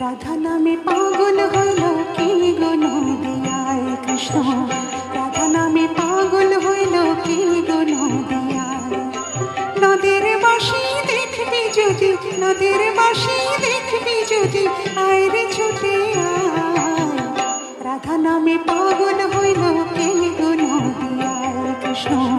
রাধা নামে পাগল হইল কি গো নদিয়ায় কৃষ্ণ, রাধা নামে পাগল হইল কি গো নদিয়ায়। নদের বাঁশি দেখবি যদি, নদের বাঁশি দেখবি যদি, আয় রে ছুটে আয়। রাধা নামে পাগল হইল কি গো নদিয়ায় কৃষ্ণ।